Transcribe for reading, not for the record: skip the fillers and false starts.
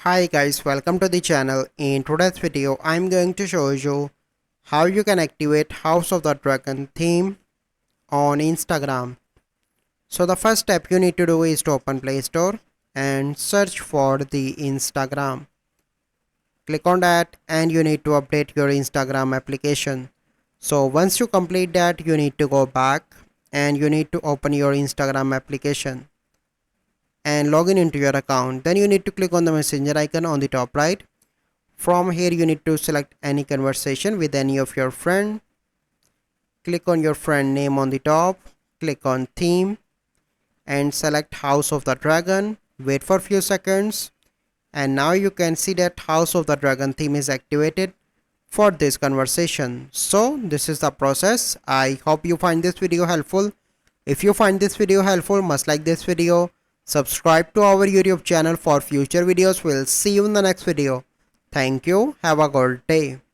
Hi guys, welcome to the channel. In today's video, I'm going to show you how you can activate House of the Dragon theme on Instagram. So the first step you need to do is to open Play Store and search for the Instagram. Click on that and you need to update your Instagram application. So once you complete that, you need to go back and you need to open your Instagram application and log in into your account. Then you need to click on the messenger icon on the top right. From here you need to select any conversation with any of your friend. Click on your friend name on the top, click on theme and select House of the Dragon. Wait for few seconds and now you can see that House of the Dragon theme is activated for this conversation. So this is the process. I hope you find this video helpful. If you find this video helpful, must like this video, subscribe to our YouTube channel for future videos. We'll see you in the next video. Thank you. Have a good day.